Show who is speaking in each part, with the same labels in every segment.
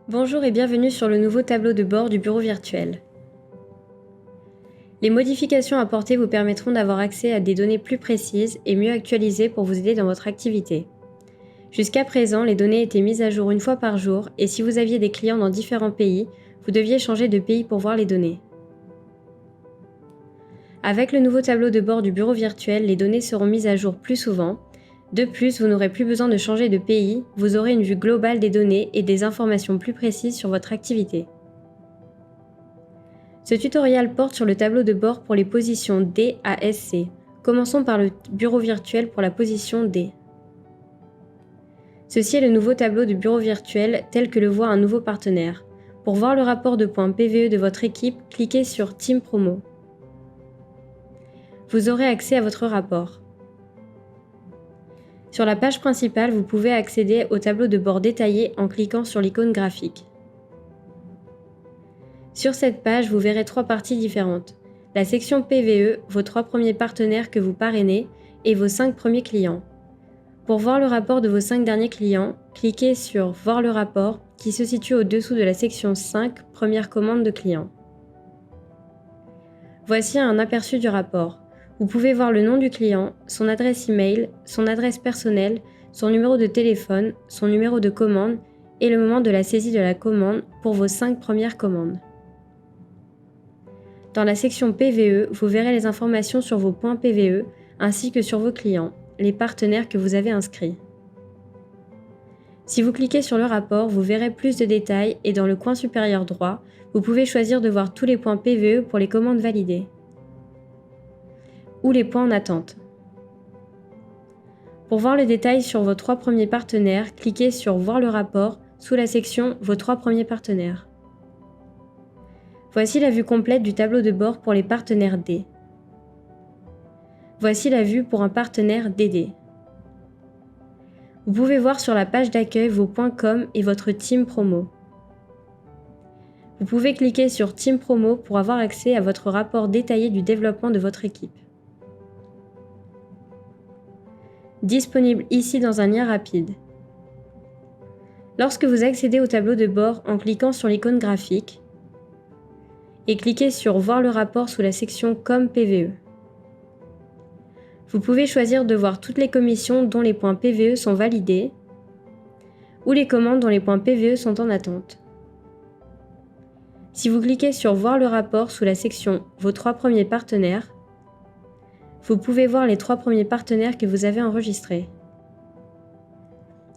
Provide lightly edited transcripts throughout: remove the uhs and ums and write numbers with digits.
Speaker 1: Bonjour et bienvenue sur le nouveau tableau de bord du bureau virtuel. Les modifications apportées vous permettront d'avoir accès à des données plus précises et mieux actualisées pour vous aider dans votre activité. Jusqu'à présent, les données étaient mises à jour une fois par jour et si vous aviez des clients dans différents pays, vous deviez changer de pays pour voir les données. Avec le nouveau tableau de bord du bureau virtuel, les données seront mises à jour plus souvent. De plus, vous n'aurez plus besoin de changer de pays, vous aurez une vue globale des données et des informations plus précises sur votre activité. Ce tutoriel porte sur le tableau de bord pour les positions D à SC. Commençons par le bureau virtuel pour la position D. Ceci est le nouveau tableau de bureau virtuel tel que le voit un nouveau partenaire. Pour voir le rapport de points PVE de votre équipe, cliquez sur Team Promo. Vous aurez accès à votre rapport. Sur la page principale, vous pouvez accéder au tableau de bord détaillé en cliquant sur l'icône graphique. Sur cette page, vous verrez 3 parties différentes. La section PVE, vos 3 premiers partenaires que vous parrainez et vos 5 premiers clients. Pour voir le rapport de vos 5 derniers clients, cliquez sur Voir le rapport qui se situe au-dessous de la section 5, Première commande de clients. Voici un aperçu du rapport. Vous pouvez voir le nom du client, son adresse email, son adresse personnelle, son numéro de téléphone, son numéro de commande et le moment de la saisie de la commande pour vos 5 premières commandes. Dans la section PVE, vous verrez les informations sur vos points PVE ainsi que sur vos clients, les partenaires que vous avez inscrits. Si vous cliquez sur le rapport, vous verrez plus de détails et dans le coin supérieur droit, vous pouvez choisir de voir tous les points PVE pour les commandes validées ou les points en attente. Pour voir le détail sur vos 3 premiers partenaires, cliquez sur Voir le rapport sous la section Vos 3 premiers partenaires. Voici la vue complète du tableau de bord pour les partenaires D. Voici la vue pour un partenaire DD. Vous pouvez voir sur la page d'accueil vos points com et votre team promo. Vous pouvez cliquer sur Team Promo pour avoir accès à votre rapport détaillé du développement de votre équipe. Disponible ici dans un lien rapide. Lorsque vous accédez au tableau de bord en cliquant sur l'icône graphique, et cliquez sur Voir le rapport sous la section Com PVE. Vous pouvez choisir de voir toutes les commissions dont les points PVE sont validés ou les commandes dont les points PVE sont en attente. Si vous cliquez sur Voir le rapport sous la section Vos 3 premiers partenaires, vous pouvez voir les 3 premiers partenaires que vous avez enregistrés.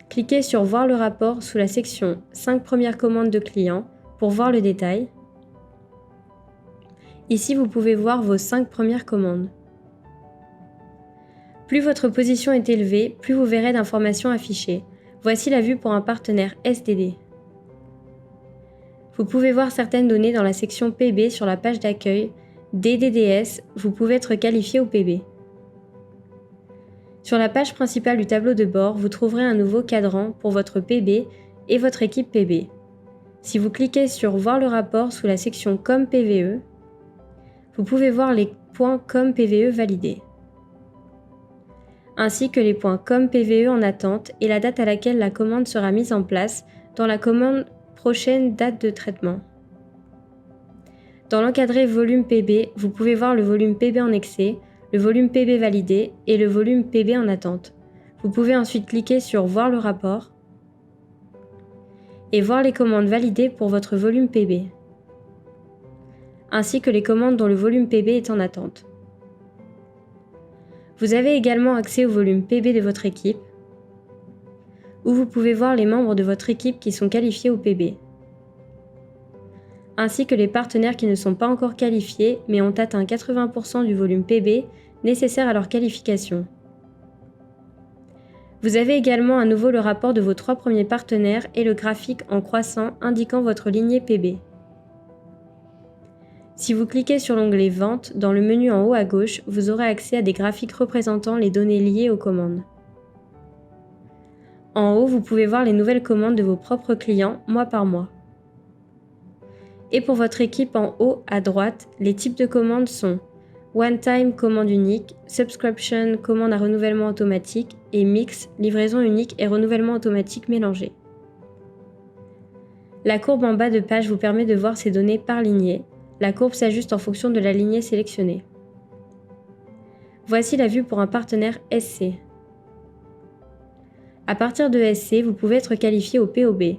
Speaker 1: Cliquez sur Voir le rapport sous la section 5 premières commandes de clients pour voir le détail. Ici, vous pouvez voir vos 5 premières commandes. Plus votre position est élevée, plus vous verrez d'informations affichées. Voici la vue pour un partenaire SDD. Vous pouvez voir certaines données dans la section PB sur la page d'accueil. DDDS, vous pouvez être qualifié au PB. Sur la page principale du tableau de bord, vous trouverez un nouveau cadran pour votre PB et votre équipe PB. Si vous cliquez sur Voir le rapport sous la section Com PVE, vous pouvez voir les points Com PVE validés, ainsi que les points Com PVE en attente et la date à laquelle la commande sera mise en place dans la commande Prochaine date de traitement. Dans l'encadré Volume PB, vous pouvez voir le volume PB en excès, le volume PB validé et le volume PB en attente. Vous pouvez ensuite cliquer sur Voir le rapport et voir les commandes validées pour votre volume PB, ainsi que les commandes dont le volume PB est en attente. Vous avez également accès au volume PB de votre équipe, où vous pouvez voir les membres de votre équipe qui sont qualifiés au PB, ainsi que les partenaires qui ne sont pas encore qualifiés mais ont atteint 80% du volume PB nécessaire à leur qualification. Vous avez également à nouveau le rapport de vos 3 premiers partenaires et le graphique en croissant indiquant votre lignée PB. Si vous cliquez sur l'onglet Vente dans le menu en haut à gauche, vous aurez accès à des graphiques représentant les données liées aux commandes. En haut, vous pouvez voir les nouvelles commandes de vos propres clients mois par mois. Et pour votre équipe en haut à droite, les types de commandes sont One-Time commande unique, Subscription commande à renouvellement automatique et Mix livraison unique et renouvellement automatique mélangés. La courbe en bas de page vous permet de voir ces données par lignée. La courbe s'ajuste en fonction de la lignée sélectionnée. Voici la vue pour un partenaire SC. À partir de SC, vous pouvez être qualifié au POB.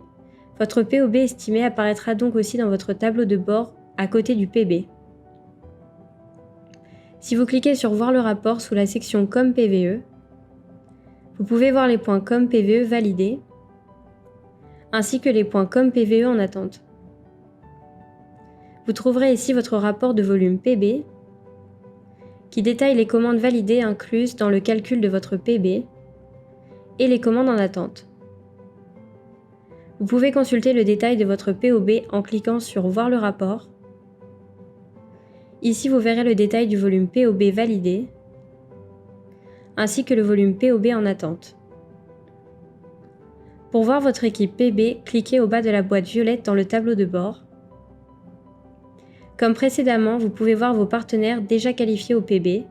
Speaker 1: Votre POB estimé apparaîtra donc aussi dans votre tableau de bord à côté du PB. Si vous cliquez sur Voir le rapport sous la section Comme PVE, vous pouvez voir les points Comme PVE validés, ainsi que les points Comme PVE en attente. Vous trouverez ici votre rapport de volume PB, qui détaille les commandes validées incluses dans le calcul de votre PB, et les commandes en attente. Vous pouvez consulter le détail de votre POB en cliquant sur Voir le rapport. Ici, vous verrez le détail du volume POB validé, ainsi que le volume POB en attente. Pour voir votre équipe PB, cliquez au bas de la boîte violette dans le tableau de bord. Comme précédemment, vous pouvez voir vos partenaires déjà qualifiés au PB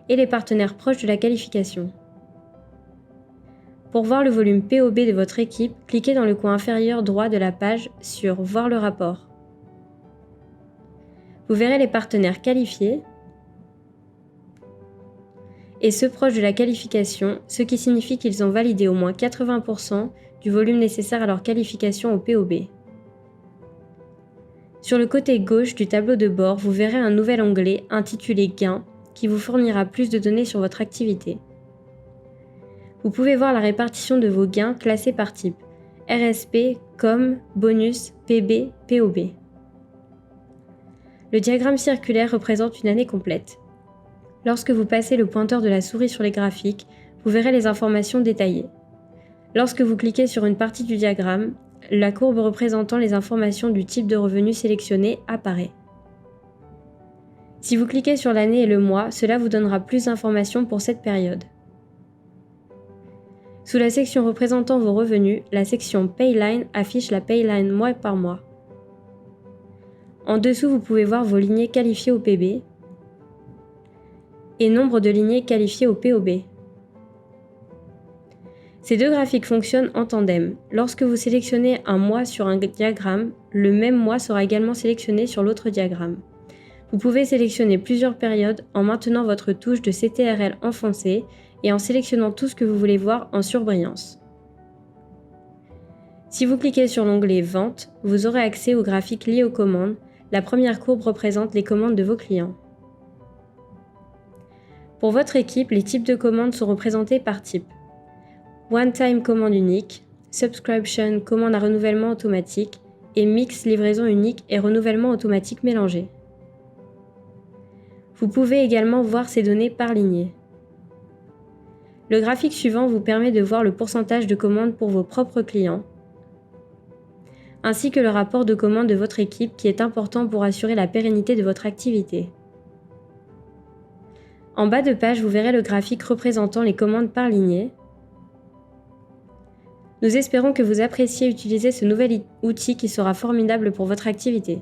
Speaker 1: et les partenaires proches de la qualification. Pour voir le volume POB de votre équipe, cliquez dans le coin inférieur droit de la page sur Voir le rapport. Vous verrez les partenaires qualifiés et ceux proches de la qualification, ce qui signifie qu'ils ont validé au moins 80% du volume nécessaire à leur qualification au POB. Sur le côté gauche du tableau de bord, vous verrez un nouvel onglet intitulé Gains qui vous fournira plus de données sur votre activité. Vous pouvez voir la répartition de vos gains classés par type RSP, Com, Bonus, PB, POB. Le diagramme circulaire représente une année complète. Lorsque vous passez le pointeur de la souris sur les graphiques, vous verrez les informations détaillées. Lorsque vous cliquez sur une partie du diagramme, la courbe représentant les informations du type de revenu sélectionné apparaît. Si vous cliquez sur l'année et le mois, cela vous donnera plus d'informations pour cette période. Sous la section représentant vos revenus, la section Payline affiche la Payline mois par mois. En dessous, vous pouvez voir vos lignées qualifiées au PB et nombre de lignées qualifiées au POB. Ces deux graphiques fonctionnent en tandem. Lorsque vous sélectionnez un mois sur un diagramme, le même mois sera également sélectionné sur l'autre diagramme. Vous pouvez sélectionner plusieurs périodes en maintenant votre touche de CTRL enfoncée et en sélectionnant tout ce que vous voulez voir en surbrillance. Si vous cliquez sur l'onglet Vente, vous aurez accès aux graphiques liés aux commandes. La première courbe représente les commandes de vos clients. Pour votre équipe, les types de commandes sont représentés par type. One-time commande unique, Subscription commande à renouvellement automatique et Mix livraison unique et renouvellement automatique mélangé. Vous pouvez également voir ces données par lignée. Le graphique suivant vous permet de voir le pourcentage de commandes pour vos propres clients, ainsi que le rapport de commandes de votre équipe qui est important pour assurer la pérennité de votre activité. En bas de page, vous verrez le graphique représentant les commandes par lignée. Nous espérons que vous appréciez utiliser ce nouvel outil qui sera formidable pour votre activité.